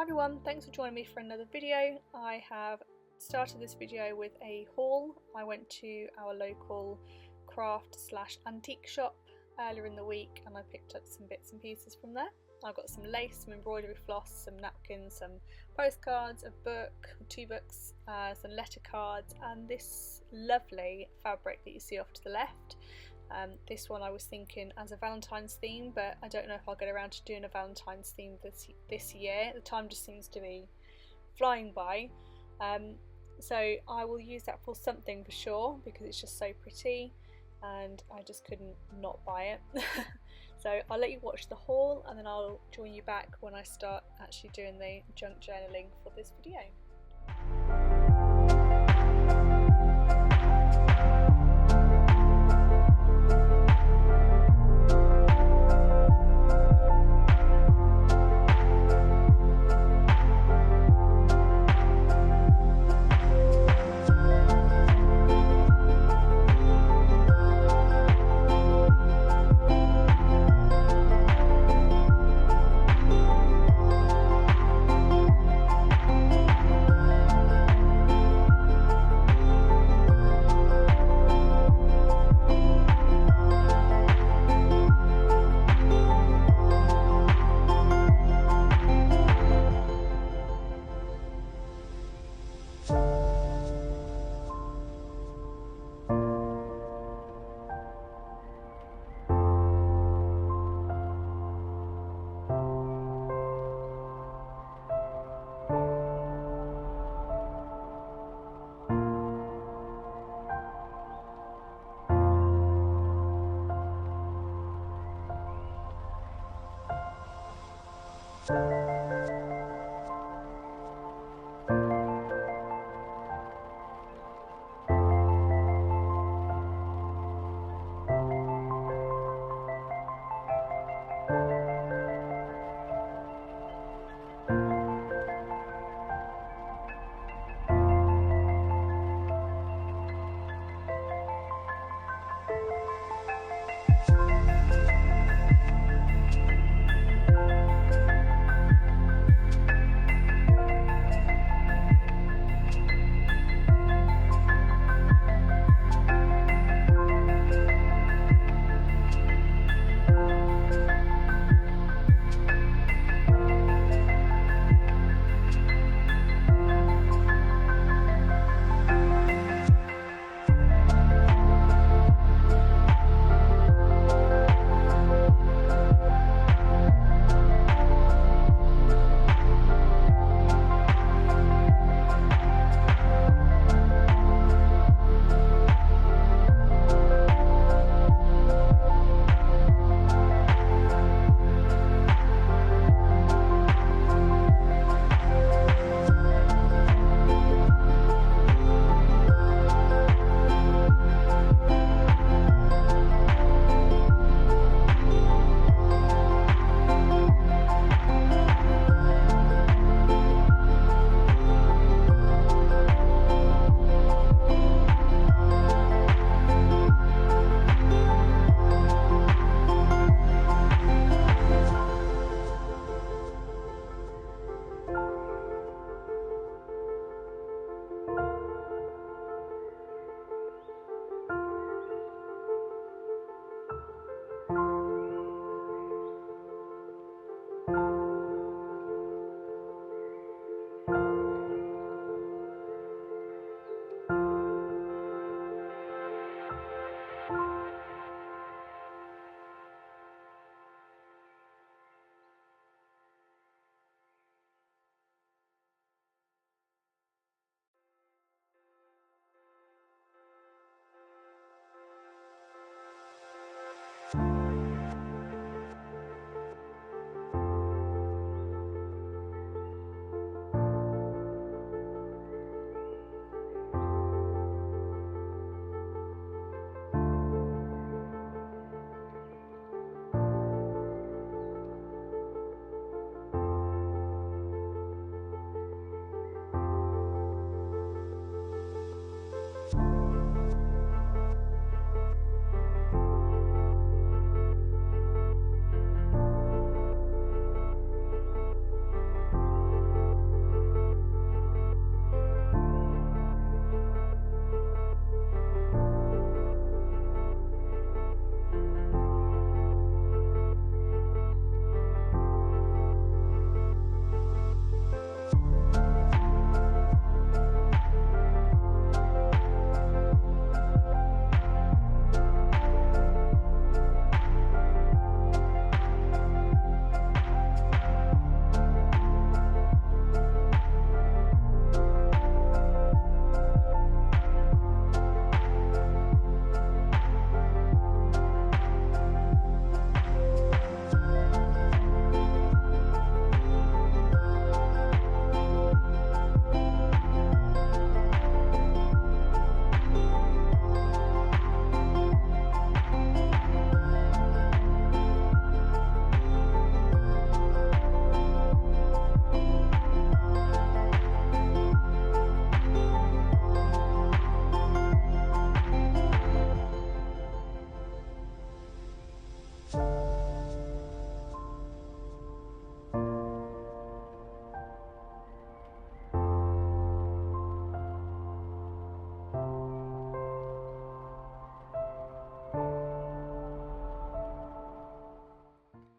Hi everyone, thanks for joining me for another video. I have started this video with a haul. I went to our local craft / antique shop earlier in the week and I picked up some bits and pieces from there. I got some lace, some embroidery floss, some napkins, some postcards, a book, 2 books, some letter cards, and this lovely fabric that you see off to the left. This one I was thinking as a Valentine's theme, but I don't know if I'll get around to doing a Valentine's theme this year. The time just seems to be flying by. So I will use that for something for sure because it's just so pretty and I just couldn't not buy it. So I'll let you watch the haul and then I'll join you back when I start actually doing the junk journaling for this video.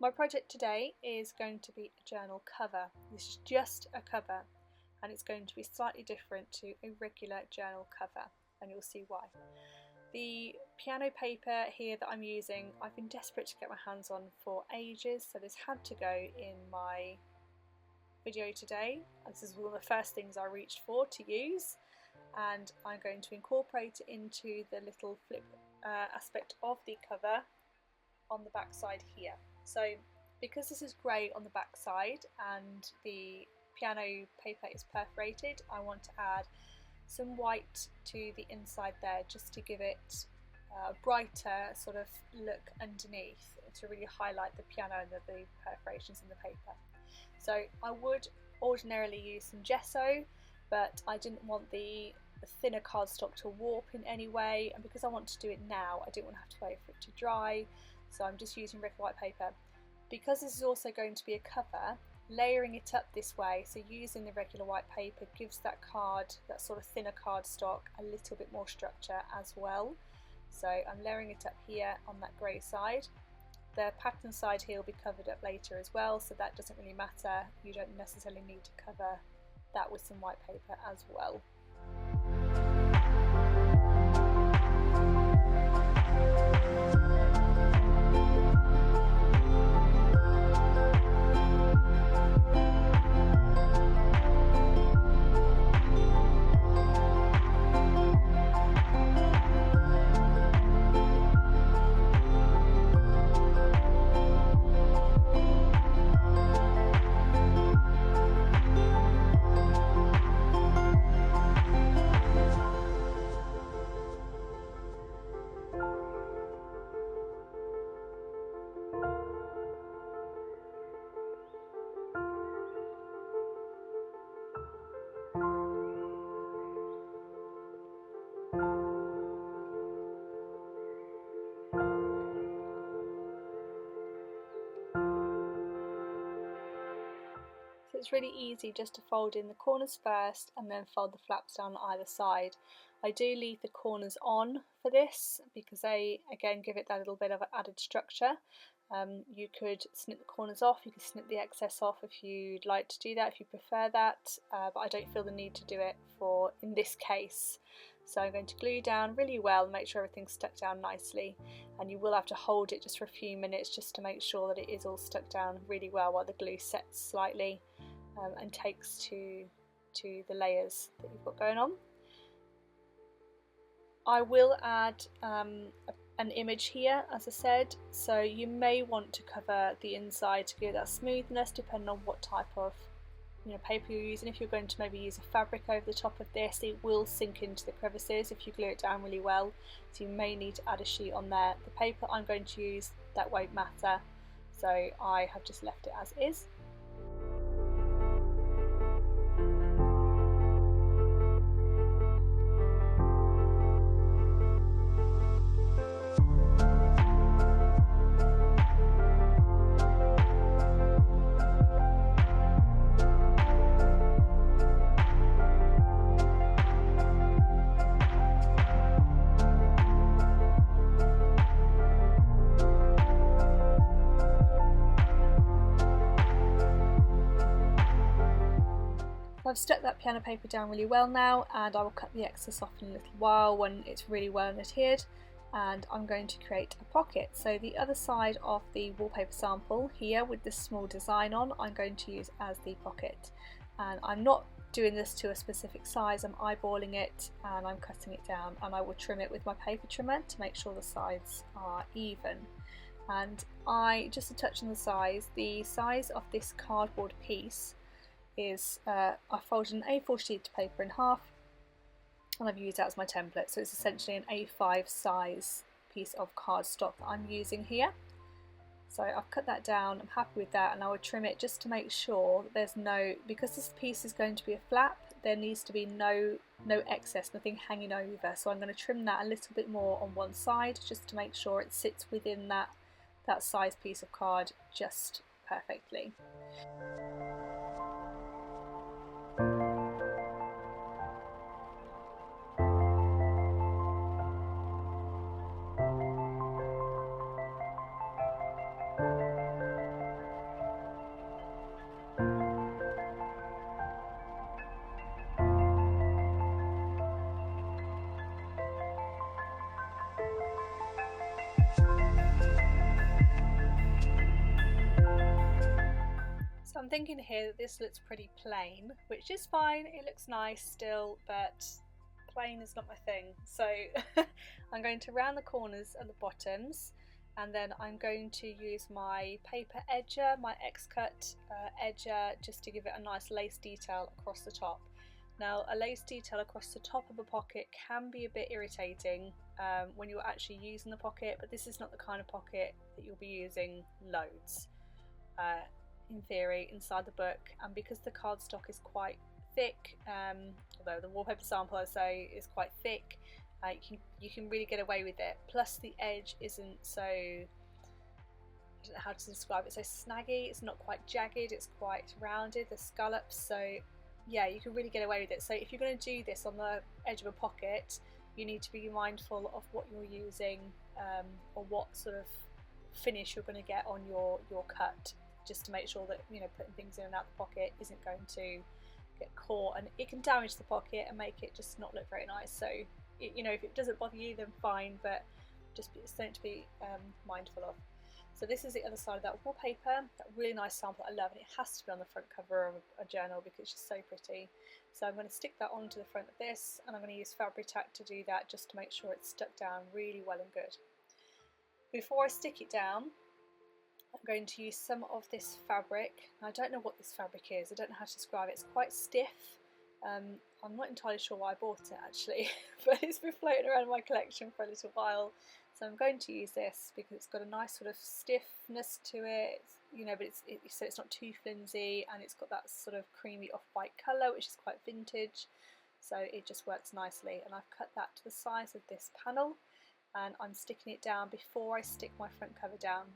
My project today is going to be a journal cover. This is just a cover, and it's going to be slightly different to a regular journal cover, and you'll see why. The piano paper here that I'm using, I've been desperate to get my hands on for ages, so this had to go in my video today. This is one of the first things I reached for to use, and I'm going to incorporate it into the little flip aspect of the cover on the back side here. So because this is grey on the back side and the piano paper is perforated, I want to add some white to the inside there just to give it a brighter sort of look underneath to really highlight the piano and the perforations in the paper. So I would ordinarily use some gesso, but I didn't want the thinner cardstock to warp in any way, and because I want to do it now I didn't want to have to wait for it to dry, so I'm just using regular white paper. Because this is also going to be a cover, layering it up this way, so using the regular white paper gives that card, that sort of thinner cardstock, a little bit more structure as well. So I'm layering it up here on that grey side. The pattern side here will be covered up later as well, so that doesn't really matter. You don't necessarily need to cover that with some white paper as well. So it's really easy just to fold in the corners first and then fold the flaps down on either side. I do leave the corners on for this because they again give it that little bit of added structure. You could snip the corners off, you could snip the excess off if you'd like to do that, if you prefer that, but I don't feel the need to do it in this case. So I'm going to glue down really well and make sure everything's stuck down nicely, and you will have to hold it just for a few minutes just to make sure that it is all stuck down really well while the glue sets slightly and takes to the layers that you've got going on. I will add an image here, as I said, so you may want to cover the inside to give that smoothness depending on what type of paper you're using. If you're going to maybe use a fabric over the top of this, it will sink into the crevices if you glue it down really well, so you may need to add a sheet on there. The paper I'm going to use, that won't matter, so I have just left it as is. I've stuck that piano paper down really well now, and I will cut the excess off in a little while when it's really well adhered, and I'm going to create a pocket. So the other side of the wallpaper sample here with this small design on, I'm going to use as the pocket, and I'm not doing this to a specific size, I'm eyeballing it and I'm cutting it down, and I will trim it with my paper trimmer to make sure the sides are even. And just to touch on the size of this cardboard piece is I folded an A4 sheet of paper in half and I've used that as my template, so it's essentially an A5 size piece of cardstock that I'm using here. So I've cut that down, I'm happy with that, and I would trim it just to make sure that there's because this piece is going to be a flap, there needs to be no excess, nothing hanging over, so I'm going to trim that a little bit more on one side just to make sure it sits within that size piece of card just perfectly. I'm thinking here that this looks pretty plain, which is fine, it looks nice still, but plain is not my thing. So I'm going to round the corners and the bottoms, and then I'm going to use my paper edger, my X-cut edger, just to give it a nice lace detail across the top. Now, a lace detail across the top of a pocket can be a bit irritating when you're actually using the pocket, but this is not the kind of pocket that you'll be using loads in theory inside the book. And because the cardstock is quite thick, although the wallpaper sample I say is quite thick, you can really get away with it. Plus the edge isn't so, I don't know how to describe it, so snaggy. It's not quite jagged, it's quite rounded, the scallops, so yeah, you can really get away with it. So if you're going to do this on the edge of a pocket, you need to be mindful of what you're using, or what sort of finish you're going to get on your cut, just to make sure that, you know, putting things in and out the pocket isn't going to get caught, and it can damage the pocket and make it just not look very nice. So you know, if it doesn't bother you, then fine, but just something to be mindful of. So this is the other side of that wallpaper, that really nice sample I love, and it has to be on the front cover of a journal because it's just so pretty. So I'm going to stick that onto the front of this, and I'm going to use fabric tack to do that, just to make sure it's stuck down really well and good. Before I stick it down, I'm going to use some of this fabric. I don't know what this fabric is, I don't know how to describe it. It's quite stiff. I'm not entirely sure why I bought it actually, but it's been floating around in my collection for a little while. So I'm going to use this because it's got a nice sort of stiffness to it, you know, but so it's not too flimsy, and it's got that sort of creamy off-white colour, which is quite vintage. So it just works nicely, and I've cut that to the size of this panel, and I'm sticking it down before I stick my front cover down,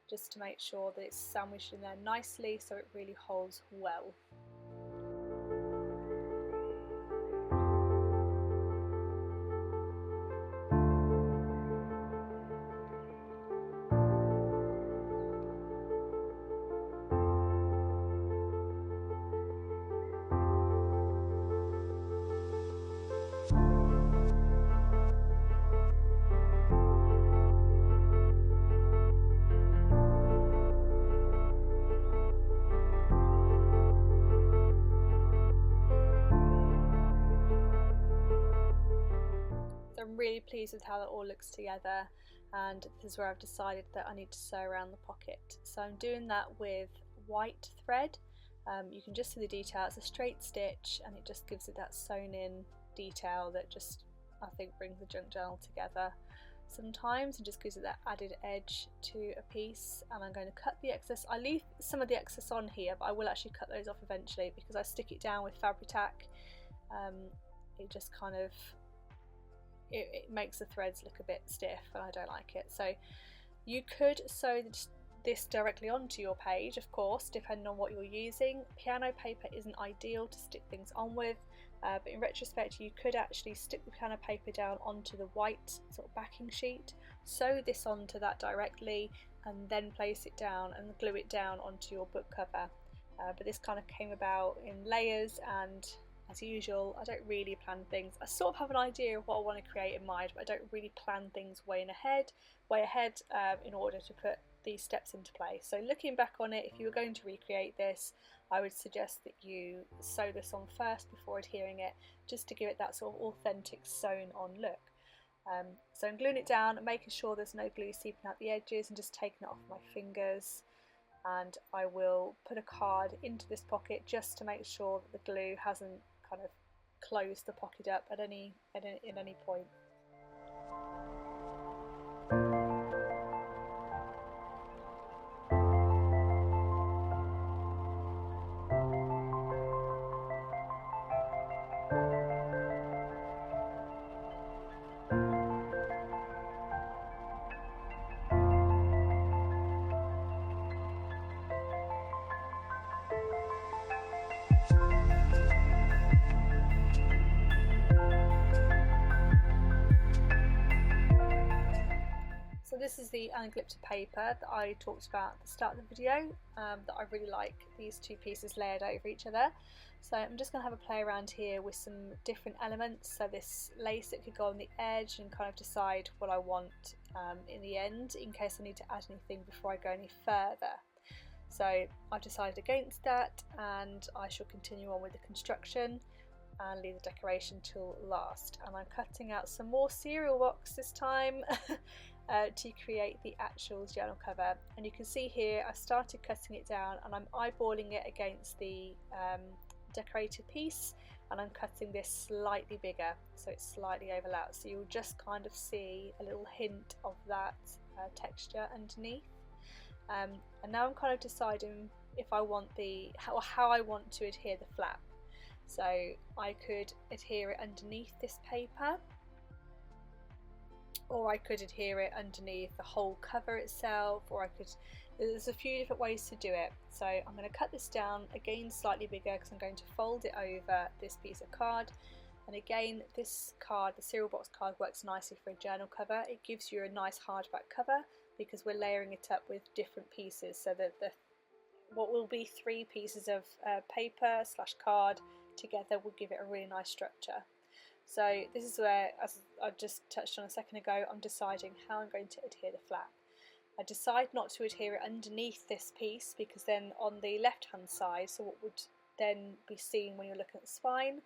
just to make sure that it's sandwiched in there nicely so it really holds well. I'm really pleased with how that all looks together, and this is where I've decided that I need to sew around the pocket. So I'm doing that with white thread. You can just see the detail, it's a straight stitch, and it just gives it that sewn in detail that just, I think, brings the junk journal together sometimes, and just gives it that added edge to a piece. And I'm going to cut the excess. I leave some of the excess on here, but I will actually cut those off eventually because I stick it down with fabric tack. It just kind of, it makes the threads look a bit stiff, and I don't like it. So you could sew this directly onto your page, of course, depending on what you're using. Piano paper isn't ideal to stick things on with, but in retrospect you could actually stick the piano paper down onto the white sort of backing sheet, sew this onto that directly, and then place it down and glue it down onto your book cover. But this kind of came about in layers, and as usual, I don't really plan things. I sort of have an idea of what I want to create in mind, but I don't really plan things way ahead in order to put these steps into place. So looking back on it, if you were going to recreate this, I would suggest that you sew this on first before adhering it, just to give it that sort of authentic sewn on look. So I'm gluing it down, making sure there's no glue seeping out the edges, and just taking it off my fingers. And I will put a card into this pocket just to make sure that the glue hasn't kind of closed the pocket up at any point. So this is the unglypted paper that I talked about at the start of the video, that I really like, these two pieces layered over each other. So I'm just going to have a play around here with some different elements. So this lace that could go on the edge, and kind of decide what I want in the end, in case I need to add anything before I go any further. So I've decided against that, and I shall continue on with the construction and leave the decoration till last. And I'm cutting out some more cereal box this time to create the actual journal cover. And you can see here I started cutting it down, and I'm eyeballing it against the decorated piece, and I'm cutting this slightly bigger so it's slightly overlapped, so you'll just kind of see a little hint of that texture underneath. And now I'm kind of deciding if I want how I want to adhere the flap. So I could adhere it underneath this paper, or I could adhere it underneath the whole cover itself, or there's a few different ways to do it. So I'm going to cut this down again slightly bigger because I'm going to fold it over this piece of card. And again, this card, the cereal box card, works nicely for a journal cover. It gives you a nice hardback cover because we're layering it up with different pieces, so that what will be 3 pieces of paper / card together will give it a really nice structure. So this is where, as I just touched on a second ago, I'm deciding how I'm going to adhere the flap. I decide not to adhere it underneath this piece, because then on the left hand side, so what would then be seen when you're looking at the spine,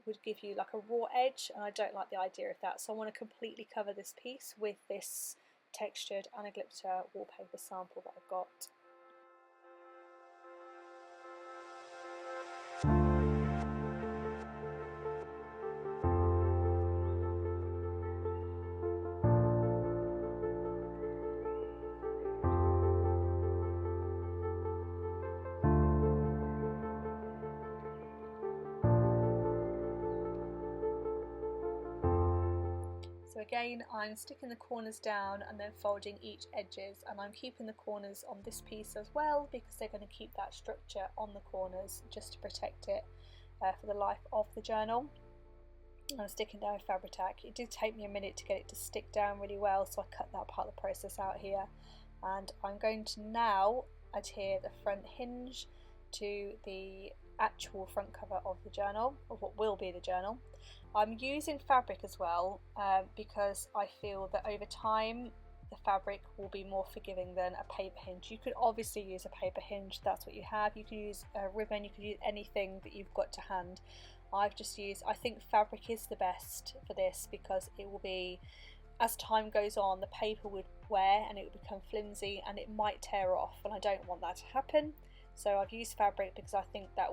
would give you like a raw edge, and I don't like the idea of that. So I want to completely cover this piece with this textured Anaglypta wallpaper sample that I've got. So again, I'm sticking the corners down and then folding each edges, and I'm keeping the corners on this piece as well because they're going to keep that structure on the corners just to protect it for the life of the journal. And I'm sticking down with Fabri-Tac. It did take me a minute to get it to stick down really well, so I cut that part of the process out here. And I'm going to now adhere the front hinge to the actual front cover of the journal, or what will be the journal. I'm using fabric as well because I feel that over time the fabric will be more forgiving than a paper hinge. You could obviously use a paper hinge, that's what you have. You can use a ribbon, you can use anything that you've got to hand. I've just used, I think fabric is the best for this because it will be, as time goes on, the paper would wear and it would become flimsy and it might tear off, and I don't want that to happen. So I've used fabric because I think that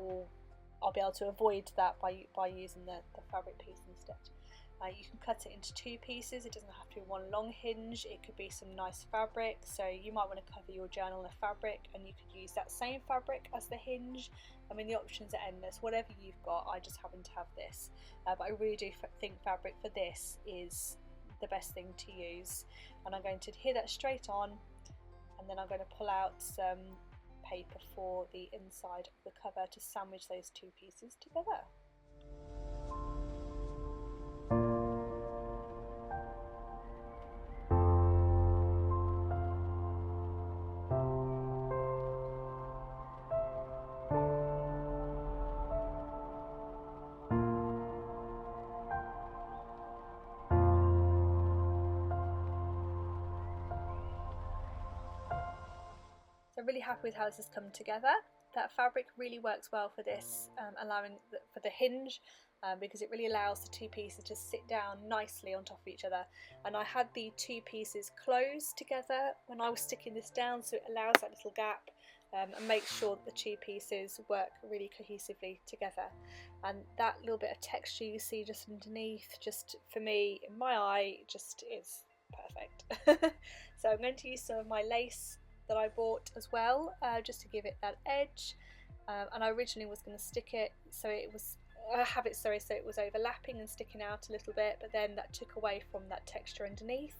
I'll be able to avoid that by using the fabric piece instead. You can cut it into 2 pieces. It doesn't have to be one long hinge. It could be some nice fabric. So you might want to cover your journal in a fabric, and you could use that same fabric as the hinge. I mean, the options are endless. Whatever you've got, I just happen to have this. But I really do think fabric for this is the best thing to use. And I'm going to adhere that straight on, and then I'm going to pull out some paper for the inside of the cover to sandwich those 2 pieces together. So I'm really happy with how this has come together. That fabric really works well for this, for the hinge, because it really allows the 2 pieces to sit down nicely on top of each other. And I had the 2 pieces close together when I was sticking this down, so it allows that little gap and makes sure that the 2 pieces work really cohesively together. And that little bit of texture you see just underneath, just for me, in my eye, just is perfect. So I'm going to use some of my lace that I bought as well, just to give it that edge. And I originally was going to stick it so it was so it was overlapping and sticking out a little bit, but then that took away from that texture underneath,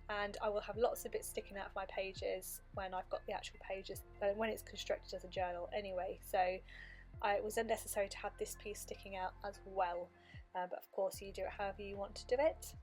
and I will have lots of bits sticking out of my pages when I've got the actual pages, when it's constructed as a journal anyway. So it was unnecessary to have this piece sticking out as well, but of course you do it however you want to do it.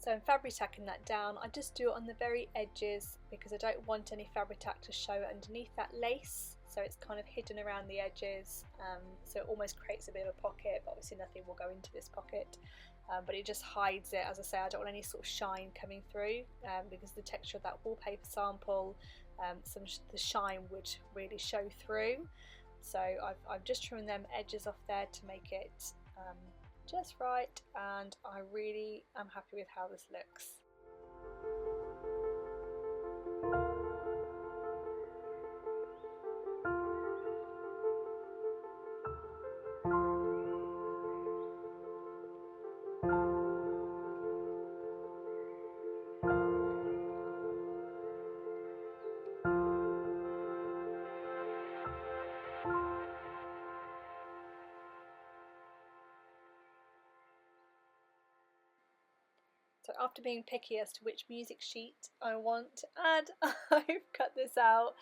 So in fabric-tacking that down, I just do it on the very edges because I don't want any fabric-tack to show underneath that lace, so it's kind of hidden around the edges, so it almost creates a bit of a pocket, but obviously nothing will go into this pocket, but it just hides it. As I say, I don't want any sort of shine coming through, because the texture of that wallpaper sample, the shine would really show through. So I've just trimmed them edges off there to make it just right, and I really am happy with how this looks. So after being picky as to which music sheet I want to add, I've cut this out,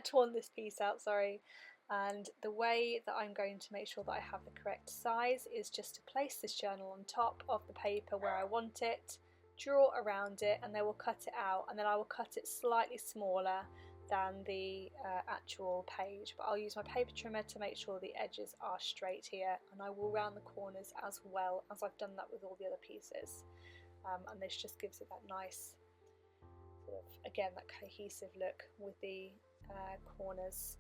torn this piece out, sorry, and the way that I'm going to make sure that I have the correct size is just to place this journal on top of the paper where I want it, draw around it, and then we'll cut it out, and then I will cut it slightly smaller than the actual page, but I'll use my paper trimmer to make sure the edges are straight here, and I will round the corners as well, as I've done that with all the other pieces. And this just gives it that nice sort of, again, that cohesive look with the corners.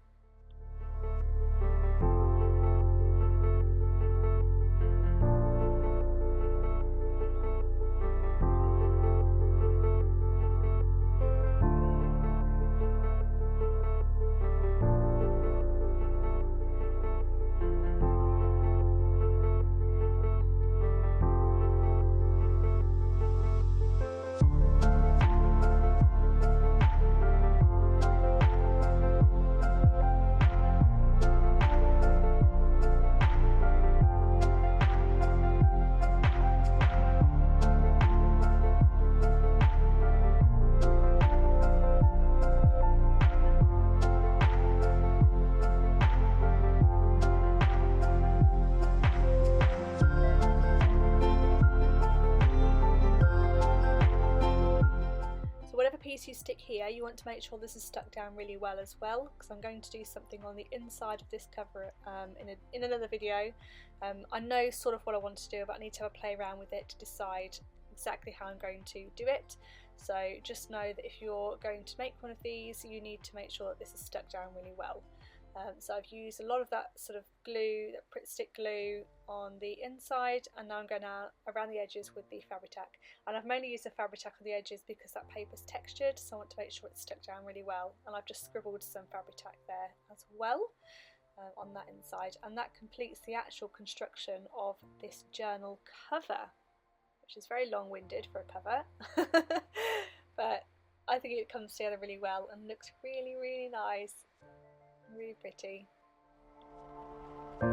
Piece you stick here, you want to make sure this is stuck down really well as well, because I'm going to do something on the inside of this cover in another video. I know sort of what I want to do, but I need to have a play around with it to decide exactly how I'm going to do it. So just know that if you're going to make one of these, you need to make sure that this is stuck down really well. So I've used a lot of that sort of glue, that Pritt Stick glue on the inside, and now I'm going around the edges with the Fabri-Tac. And I've mainly used the Fabri-Tac on the edges because that paper's textured, so I want to make sure it's stuck down really well. And I've just scribbled some Fabri-Tac there as well on that inside, and that completes the actual construction of this journal cover, which is very long-winded for a cover, but I think it comes together really well and looks really, really nice. Really pretty. And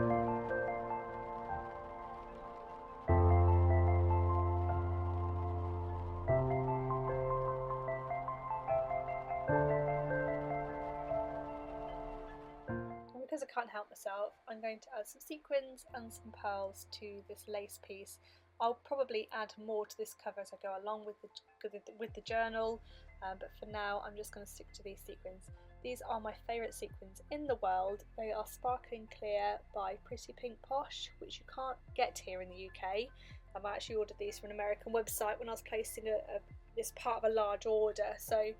because I can't help myself, I'm going to add some sequins and some pearls to this lace piece. I'll probably add more to this cover as I go along with the journal, but for now I'm just going to stick to these sequins. These are my favourite sequins in the world. They are Sparkling Clear by Pretty Pink Posh, which you can't get here in the UK. I actually ordered these from an American website when I was placing this part of a large order. So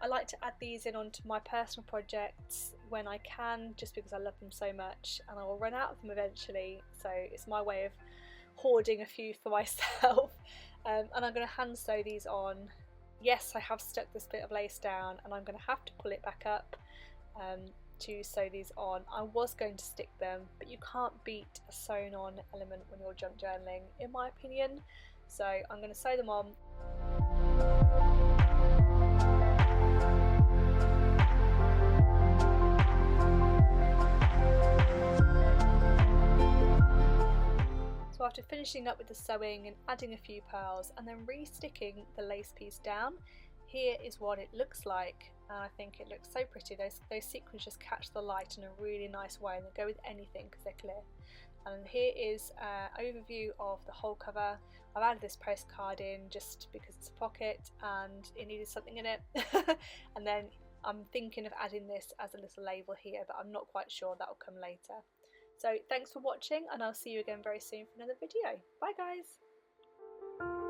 I like to add these in onto my personal projects when I can, just because I love them so much, and I will run out of them eventually. So it's my way of hoarding a few for myself. And I'm going to hand sew these on. Yes, I have stuck this bit of lace down, and I'm going to have to pull it back up to sew these on. I was going to stick them, but you can't beat a sewn on element when you're junk journaling, in my opinion. So I'm going to sew them on. So after finishing up with the sewing and adding a few pearls and then re-sticking the lace piece down, here is what it looks like, and I think it looks so pretty. Those sequins just catch the light in a really nice way, and they go with anything because they're clear. And here is an overview of the whole cover. I've added this postcard in just because it's a pocket and it needed something in it. And then I'm thinking of adding this as a little label here, but I'm not quite sure, that will come later. So thanks for watching, and I'll see you again very soon for another video. Bye guys!